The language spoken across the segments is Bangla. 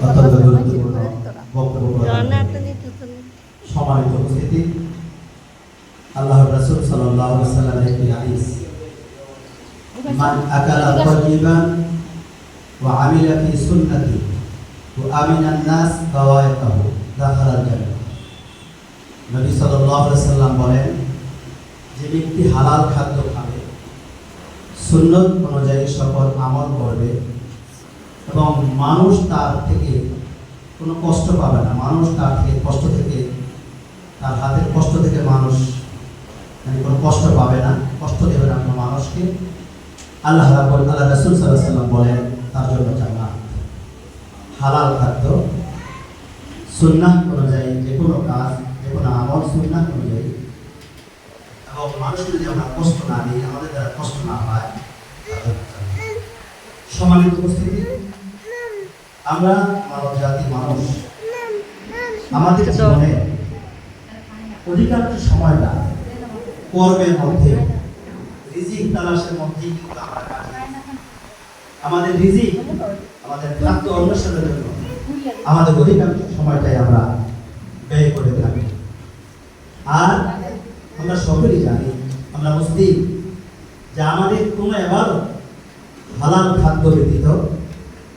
অত্যন্ত গুরুত্বপূর্ণ বক্তব্য সম্মানিত উপস্থিতি, আল্লাহর রাসূল সাল্লাল্লাহু আলাইহি ওয়াসাল্লামের একটি হাদিস, মান আকালা তাইয়িবান ওয়া আমিলা ফি সুন্নতি ওয়া আমিনান নাস বাওয়াইতাহু দাখালাল জান্নাহ। নবী সাল্লাল্লাহু আলাইহি ওয়াসাল্লাম বলেন, যে ব্যক্তি হালাল খাদ্য খাবে, সুন্নত অনুযায়ী সকল আমল করবে এবং মানুষ তার থেকে কোনো কষ্ট পাবে না, মানুষ তার থেকে কষ্ট থেকে, তার হাতের কষ্ট থেকে মানুষ কোনো কষ্ট পাবে না, কষ্ট দেবে না কোনো মানুষকে, আল্লাহ রাসূল সাল্লাল্লাহু আলাইহি ওয়াসাল্লাম বলেন তার জন্য জান্নাত। হালাল খাদ্য, সুন্নাহ অনুযায়ী যে কোনো কাজ, যে কোনো আমল সুন্নাহ অনুযায়ী, এবং মানুষকে যদি আমরা কষ্ট না দিই, আমাদের দ্বারা কষ্ট না হয়, সম্মানিত উপস্থিতি, আমরা মানব জাতির মানুষ, আমাদের জীবনে অধিকাংশ সময়টা কর্মের মধ্যে, রিজিক তালাশের মধ্যেই কিন্তু আমরা কাটাই। আমাদের রিজিক, আমাদের খাদ্য অন্বেষণের জন্য আমাদের অধিকাংশ সময়টাই আমরা ব্যয় করে থাকি। আর আমরা সকলেই জানি, আমরা মুসলিম, যে আমাদের কোনো ইবাদত হালাল খাদ্য ব্যতীত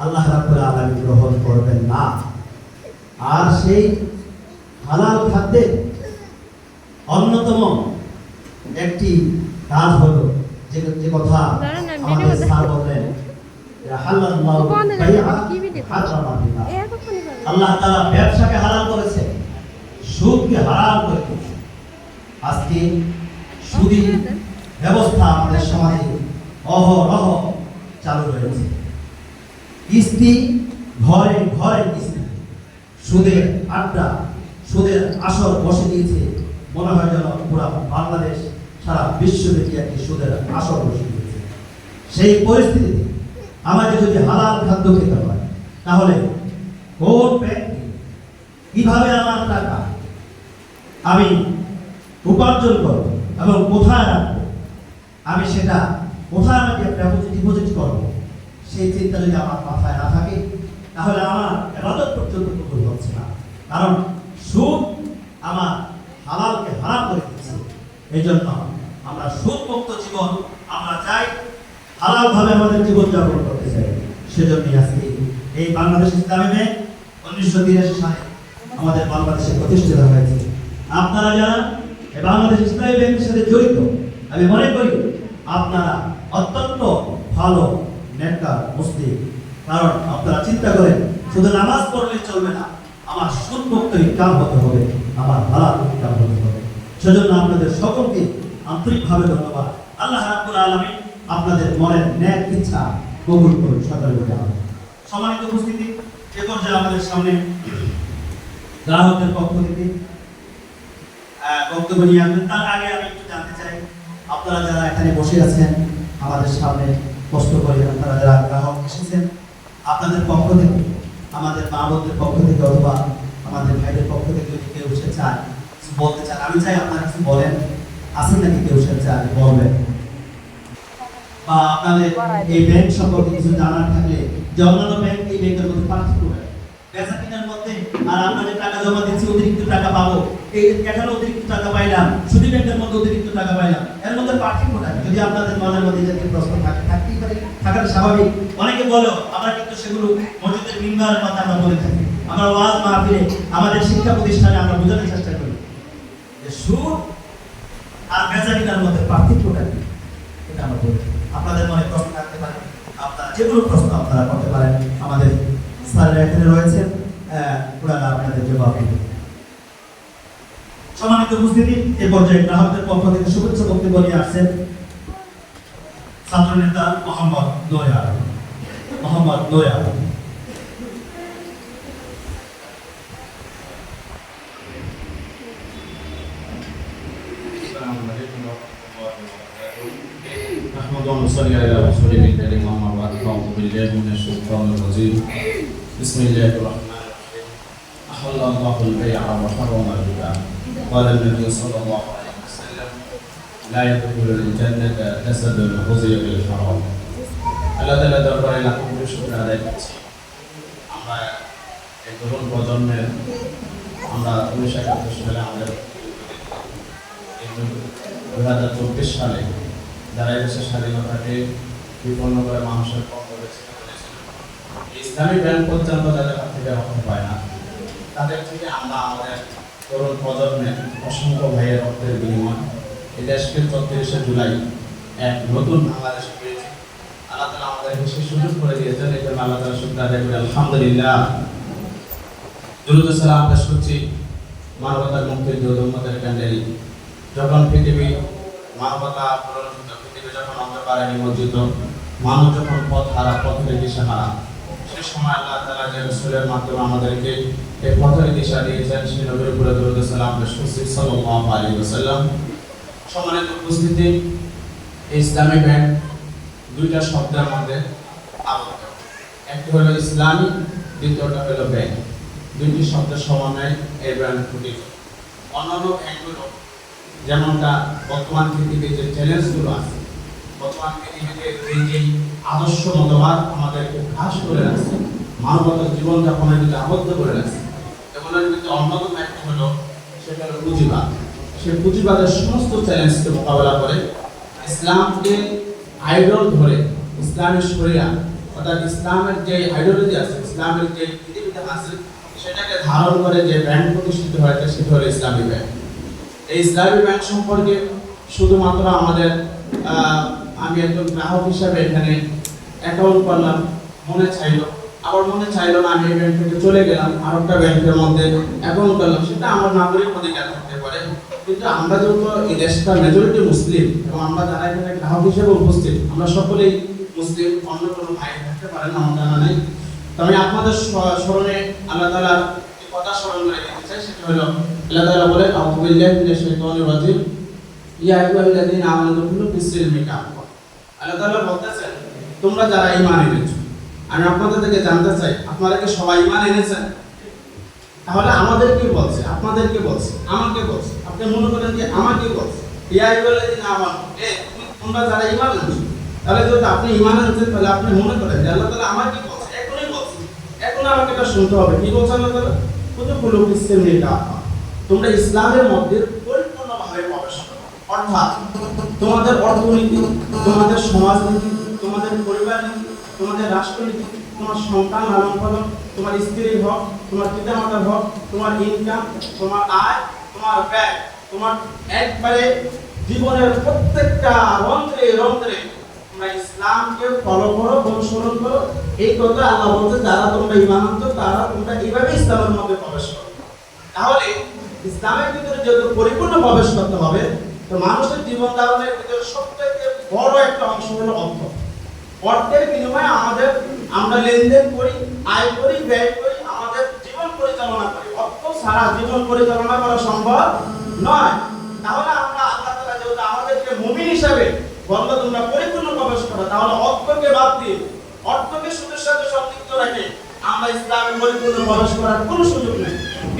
আল্লাহ রাব্বুল আলামিন গ্রহণ করবেন না। আর সেই হালাল খাদ্যের অন্যতম একটি কাজ হলো যে কথা আমাদের স্যার বলেন, আল্লাহ তাআলা ব্যবসাকে হালাল করেছে, সুদকে হারাম করে দিয়েছে। আজকে সুদী ব্যবস্থা আমাদের সমাজে অহরহ চালু রয়েছে। কিস্তি ঘরে ঘরে কিস্তি, সুদের আড্ডা, সুদের আসর বসে দিয়েছে। মনে হয় যেন পুরো বাংলাদেশ, সারা বিশ্বব্যাপী একটি সুদের আসর বসে দিয়েছে। সেই পরিস্থিতিতে আমাদের যদি হালাল খাদ্য খেতে হয়, তাহলে কোন ব্যক্তি কিভাবে আমার টাকা আমি উপার্জন করব এবং কোথায় রাখবো, আমি সেটা কোথায় আমাকে ডিপোজিট করবো, সেই চিন্তা যদি আমার মাথায় না থাকে, তাহলে আমার ইবাদত পর্যন্ত কবুল হচ্ছে না। কারণ সুদ আমার হালালকে হারাম করে দিচ্ছে। এই জন্য আমরা সুদমুক্ত জীবন আমরা চাই, হালালভাবে আমাদের জীবন যাপন করতে চাই। সেজন্যই আজকে এই বাংলাদেশ ইসলামী ব্যাংক 1983 সালে আমাদের বাংলাদেশে প্রতিষ্ঠিত হয়েছে। আপনারা যারা এই বাংলাদেশ ইসলামী ব্যাংকের সাথে জড়িত, আমি মনে করি আপনারা অত্যন্ত ভালো নেককার মুসলিম। কারণ আপনারা চিন্তা করেন, শুধু নামাজ পড়লে চলবে না, আমার সুদমুক্ত ইনকাম হতে হবে, আমার হালাল ইনকাম হতে হবে। সেজন্য আপনাদের সকলকে আন্তরিকভাবে ধন্যবাদ। আল্লাহ রাব্বুল আলামিন আপনাদের মনের ন্যাক ইচ্ছা কবুল করুন। সকলে বলে আমিন। সম্মানিত উপস্থিতি, এ পর্যায়ে আমাদের সামনে গ্রাহকদের পক্ষ থেকে বক্তব্য নিয়ে আসবেন। তার আগে আমি একটু জানতে চাই, আপনারা যারা এখানে বসে আছেন আমাদের সামনে, কষ্ট করে আপনারা যারা গ্রাহক এসেছেন, আপনাদের পক্ষ থেকে, আমাদের মা বোনদের পক্ষ থেকে অথবা আমাদের ভাইদের পক্ষ থেকে যদি কেউ এসে চায়, কিছু বলতে চান, আমি চাই আপনারা কিছু বলেন। আছেন নাকি কেউ এসে চায় বলবেন? বা আপনাদের এই ব্যাংক সম্পর্কে কিছু জানার থাকলে, যে অন্যান্য ব্যাংক এই ব্যাংকের মধ্যে পার্থক্য হয়, বেচা কেনার মধ্যে, আর আমরা যে টাকা জমা দিচ্ছি অতিরিক্ত টাকা পাবো, এই এখানে অতিরিক্ত টাকা পাইলাম, সুদী ব্যাংকের মধ্যে অতিরিক্ত টাকা পাইলাম, এর মধ্যে পার্থক্যটা যদি আপনাদের মনের মধ্যে যদি প্রশ্ন থাকে, থাকতেই পারে, থাকাটা স্বাভাবিক। অনেকে বলো, আমরা কিন্তু সেগুলো মসজিদের মিম্বারের মধ্যে আমরা বলে থাকি, আমরা ওয়াজ মাহফিলে, আমাদের শিক্ষা প্রতিষ্ঠানে আমরা বোঝানোর চেষ্টা করি যে সুদ আর বেচা কেনার মধ্যে পার্থক্যটা কি, এটা আমরা বলি। আপনাদের মনে প্রশ্ন থাকতে পারে, আপনারা যে কোনো প্রশ্ন আপনারা করতে পারেন, আমাদের স্যারেরা এখানে রয়েছেন, ওনারা আপনাদের জবাব দেবেন। সম্মানিত উপস্থিতি, এ পর্যায়ে গ্রাহকদের পক্ষ থেকে শুভেচ্ছা বক্তব্য নিয়ে আসছেন ছাত্র নেতা মোহাম্মদ লোয়া। أحل الله البيع وحرم الربا قال النبي صلى الله عليه وسلم لا يدخل الجنة جسد غزي بالحرام। আল্লাহ তাআলা দরবারে লাখো শুকর আদায় করছি, আমরা এই তরুণ প্রজন্মের আমরা 1971 সালে আমাদের 2024 সালে যারা দেশের স্বাধীনতাকে বিপন্ন করে মানুষের ইসলামী ব্যাংক পর্যন্ত যাদের হাত থেকে রক্ষা পায় না, তাদের থেকে আমরা আমাদের তরুণ প্রজন্মের অসংখ্য ভাইয়ের রক্তের বিনিময় এই দেশকে 34 জুলাই এক নতুন বাংলাদেশ পেয়েছি। আল্লাহ তাআলা আমাদেরকে সেই সুযোগ করে দিয়েছেন, এই জন্য আল্লাহ তাআলা শুকর আদায় করি আলহামদুলিল্লাহ। দুরূদ ও সালাম পেশ করছি মানবতার মুক্তির যোদ্ধা উম্মতের কান্ডারি। যখন পৃথিবী মানবতা প্রলম্বিত, পৃথিবী যখন অন্ধকারে নিমজ্জিত, মানুষ যখন পথ হারা, পথের দিশা হারা, সেই সময় আল্লাহ তাআলা যে রাসূলের মাধ্যমে আমাদেরকে এই পথের দিশা দিয়েছেন, সেই নবীর উপরে দুরূদ ও সালাম পেশ করছি সাল্লাল্লাহু আলাইহি ওয়াসাল্লাম। সম্মানিত উপস্থিতি, ইসলামী ব্যাংক দুইটা শব্দের মধ্যে আবদ্ধ। একটি হলো ইসলামী, দ্বিতীয়টা হলো ব্যাংক। দুইটি শব্দের সমন্বয়ে এই ব্যাংক গঠিত। অন্যান্য ব্যাংকগুলো যেমনটা বর্তমান পৃথিবীতে যে চ্যালেঞ্জগুলো আছে, বর্তমান পৃথিবীতে যে আদর্শ মতবাদ আমাদেরকে ঘাস করে রাখছে, মানবতার জীবনযাপনের ভিতরে আবদ্ধ করে রাখছে, এগুলোর ভিতরে অন্যতম একটা হলো সেটা হলো পুঁজিবাদ। সেই পুঁজিবাদের সমস্ত চ্যালেঞ্জকে মোকাবেলা করে ইসলামকে আইডল ধরে, ইসলামের শরিয়া অর্থাৎ ইসলামের যে আইডিওলজি আছে, ইসলামের যে বিধিবিধান আছে, সেটাকে ধারণ করে যে ব্যাংক প্রতিষ্ঠিত হয়েছে সেটা হলো ইসলামী ব্যাংক। এই ইসলামী ব্যাংক সম্পর্কে শুধুমাত্র আমাদের আমি একজন গ্রাহক হিসাবে এখানে অ্যাকাউন্ট করলাম, মনে চাইলো, আবার মনে চাইলো না, আমি এই ব্যাংক থেকে চলে গেলাম আর একটা ব্যাংকের মধ্যে অ্যাকাউন্ট করলাম, সেটা আমার নাগরিক অধিকার থাকতে পারে। কিন্তু আমরা যেহেতু এই দেশটা মেজরিটি মুসলিম এবং আমরা যারা এখানে গ্রাহক হিসেবে উপস্থিত, আমরা সকলেই মুসলিম, অন্য কোনো ভাই থাকতে পারেন আমার জানা নেই। তো আমি আপনাদের স্মরণে আল্লাহ তাআলার কথা স্মরণ করে দিতে চাই, সেটা হলো আল্লাহ তাআলা বলে আউযু বিল্লাহি মিনাশ শাইতানির রাজিম ইয়া আইয়ুহাল্লাযীনা আমানু দুখুলু ফিস-সিলমি কাফা। আল্লাহ তাআলা বলতেছেন, তোমরা যারা ঈমান এনেছো, আমি আপনাদের থেকে জানতে চাই আপনারা কি সবাই ঈমান এনেছেন? তাহলে আমাদের কি বলছে, আপনাদেরকে বলছে, আমাকে বলছে। আপনি মনে করেন যে আমাকে বলছে ইয়া আইয়ুহাল্লাযীনা আমানু, তোমরা যারা ঈমান এনেছো, তাহলে যদি আপনি ঈমান এনেছেন তাহলে আপনি মনে করেন যে আল্লাহ তাআলা আমাকে বলছে, এখনই বলছে, এখন আমাকে এটা শুনতে হবে। কি বলছে আল্লাহ তাআলা? উদখুলু ফিস-সিলমি কাফা, তোমরা ইসলামের মধ্যে পরিপূর্ণভাবে প্রবেশ করো। অর্থাৎ তোমাদের অর্থনীতি, তোমাদের সমাজনীতি, তোমাদের পরিবার নীতি, তোমাদের রাষ্ট্রনীতি, তোমার সন্তান লালন পালন, তোমার স্ত্রীর হক, তোমার পিতামাতার হক, তোমার ইনকাম, তোমার আয়, তোমার ব্যয়, তোমার একবারে জীবনের প্রত্যেকটা রন্ধ্রে রন্ধ্রে তোমরা ইসলামকে ফলো করো, অনুসরণ করো। এই কথা আল্লাহ বলতে, যারা তোমরা ঈমান আনছো তারা তোমরা এইভাবে ইসলামের মধ্যে প্রবেশ করো। তাহলে ইসলামের ভিতরে যেহেতু পরিপূর্ণ প্রবেশ করতে হবে, তো মানুষের জীবন ধারণের ভিতরে সবথেকে বড় একটা অংশ হলো অর্থ। অর্থের বিনিময়ে আমরা লেনদেন করি, আয় করি, ব্যয় করি, আমাদের জীবন পরিচালনা করি। অর্থ ছাড়া জীবন পরিচালনা করা সম্ভব নয়। তাহলে আমরা আল্লাহ তাআলা যেহেতু আমাদেরকে মুমিন হিসাবে বললো তোমরা পরিপূর্ণ প্রবেশ করো, তাহলে অর্থকে বাদ দিয়ে, অর্থকে সুদের সাথে সংযুক্ত রেখে আমরা ইসলামে পরিপূর্ণ প্রবেশ করার কোনো সুযোগ নেই।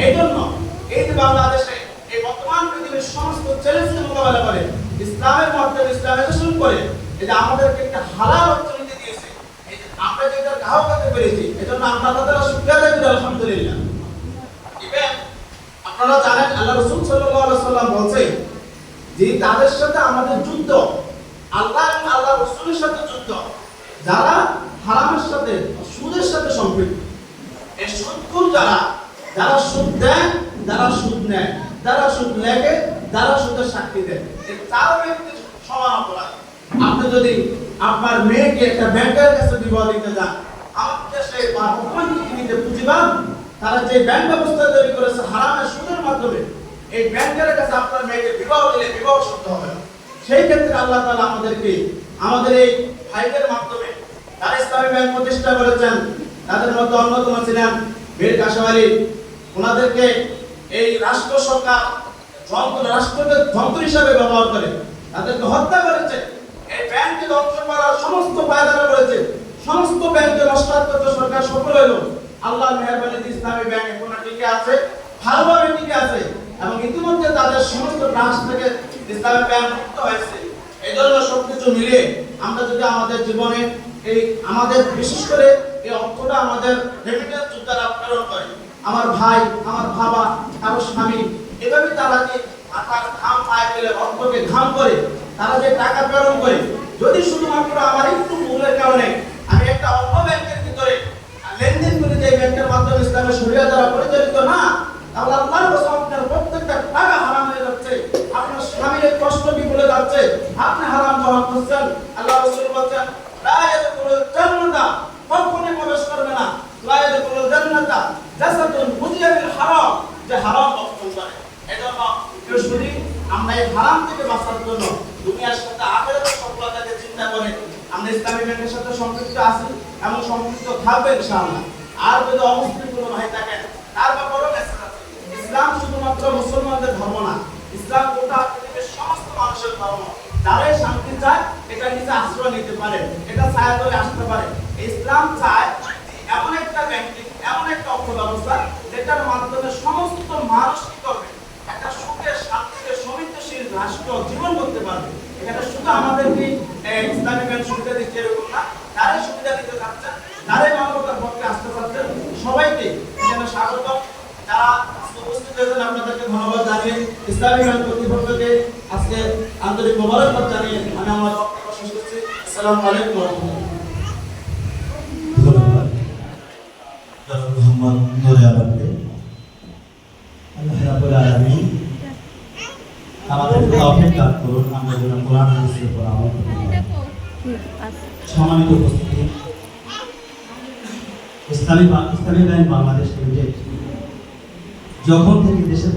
এই জন্য এই যে বাংলাদেশে এই বর্তমান পৃথিবীর সমস্ত চ্যালেঞ্জকে মোকাবেলা করে ইসলামের মাধ্যমে, ইসলামাইজেশন করে, এই যে আমাদেরকে একটা হালাল অর্থনীতি দিয়েছে, এই যে আমরা যেটা গ্রাহক হতে পেরেছি, এজন্য আমরা আল্লাহ তাআলার শুকরিয়া আদায় করি আলহামদুলিল্লাহ। ইভেন আপনারা জানেন আল্লাহ রাসূল সাল্লাল্লাহু আলাইহি ওয়াসাল্লাম বলছে যে তাদের সাথে আমাদের যুদ্ধ, আল্লাহ এবং আল্লাহ রাসূলের সাথে যুদ্ধ, যারা হারামের সাথে, সুদের সাথে সম্পৃক্ত। এই সুদখোর যারা সুদ দেয়, যারা সুদ নেয়, যারা সুদ লেগে, যারা সুদের সাক্ষী দেয়, এই চার ব্যক্তি সমান অপরাধ। আপনি যদি আপনার মেয়েকে একটা ব্যাংকের কাছে বিবাহ দিতে যান, আমাদের দেশে বা বর্তমান পৃথিবীতে পুঁজিবাদ তারা যে ব্যাংক ব্যবস্থা তৈরি করেছে হারামের সুদের মাধ্যমে, এই ব্যাংকের কাছে আপনার মেয়েকে বিবাহ দিলে বিবাহ শুদ্ধ হবে না। সেই ক্ষেত্রে আল্লাহ তাআলা আমাদেরকে আমাদের এই ভাইদের মাধ্যমে যারা ইসলামী ব্যাংক প্রতিষ্ঠা করেছেন, তাদের মধ্যে অন্যতম ছিলেন মীর কাসেম আলী। ওনাদেরকে এই রাষ্ট্র সরকার রাষ্ট্রকে যন্ত্র হিসাবে ব্যবহার করে তাদেরকে হত্যা করেছে। এই ব্যাংকে ধ্বংস করার সমস্ত পায়দারা করেছে, সমস্ত ব্যাংকে নস্বাত করতে সরকার সফল হলো। আল্লাহর মেহেরবানিতে ইসলামী ব্যাংক এখন টিকে আছে, ভালোভাবে টিকে আছে, এবং ইতিমধ্যে তাদের সমস্ত ব্রাঞ্চ থেকে ইসলামী ব্যাংক মুক্ত হয়েছে। এই জন্য সবকিছু মিলিয়ে আমরা যদি আমাদের জীবনে এই আমাদের বিশেষ করে এই অর্থটা আমাদের রেমিটেন্স আমার ভাই, আমার বাবা, কারো স্বামী, এভাবে তারা যে তার ঘাম পায়ে ফেলে রক্তকে ঘাম করে তারা যে টাকা প্রেরণ করে, যদি শুধুমাত্র আমার একটু ভুলের কারণে আমি একটা অন্য ব্যাংকের ভিতরে লেনদেন করে যে ব্যাংকের মাধ্যমে ইসলামের শরিয়া দ্বারা পরিচালিত না, তাহলে আল্লাহর কসম আপনার প্রত্যেকটা টাকা হারাম হয়ে যাচ্ছে, আপনার স্বামীর কষ্ট বিফলে যাচ্ছে, আপনি হারাম জমা করছেন। আল্লাহ রাসূল বলেন লা ইয়াদখুলুল জান্নাতা, কখনোই প্রবেশ করবে না, লা ইয়াদখুলুল জান্নাতা জাসাদুন মুজিয়া বিল হারাম, যে হারাম ভক্ষণ করে। এজন্য প্রিয় শুধু আমরা এই হারাম থেকে বাঁচার জন্য দুনিয়ার সাথে আখিরাতের সফলতাকে চিন্তা করে আমরা ইসলামী ব্যাংকের সাথে সম্পৃক্ত আছি এবং সম্পৃক্ত থাকবে ইনশাআল্লাহ। আর যদি অমুসলিম কোনো ভাই থাকেন, তার ব্যাপারেও মেসেজ আছে। ইসলাম শুধুমাত্র মুসলমানদের ধর্ম না, ইসলাম গোটা পৃথিবীর সমস্ত মানুষের ধর্ম। যারাই শান্তি চায় এটা নিচে আশ্রয় নিতে পারে, এটা ছায়া তলে আসতে পারে। ইসলাম চায় এমন একটা ব্যাংকিং, এমন একটা অর্থ ব্যবস্থা যেটার মাধ্যমে সমস্ত মানুষ কি করবে, একটা সুখে শান্তিতে সমৃদ্ধশীল রাষ্ট্র জীবন করতে পারবে। এখানে শুধু আমাদেরকে ইসলামিক ব্যাংক সুবিধা দিচ্ছে এরকম না, যারাই সুবিধা নিতে চাচ্ছেন, যারাই মানবতার পক্ষে আসতে চাচ্ছেন, সবাইকে এখানে স্বাগত। যারা উপস্থিত হয়েছেন আপনাদেরকে ধন্যবাদ জানিয়ে ইসলামিক ব্যাংক কর্তৃপক্ষকে আজকে আন্তরিক মোবারকবাদ জানিয়ে আমি আমার বক্তব্য শেষ করছি। আসসালামু আলাইকুম ওয়া রাহমাতুল্লাহ। ধন্যবাদ ডক্টর মোহাম্মদ নূরে আলমকে। আল্লাহ রাব্বুল আলামিন আমাদের তৌফিক দান করুন, আমরা যেন কোরআন হাদিসের উপর আমল করতে পারি। সম্মানিত উপস্থিতি, ইসলামী ব্যাংক বাংলাদেশ লিমিটেড যখন থেকে দেশের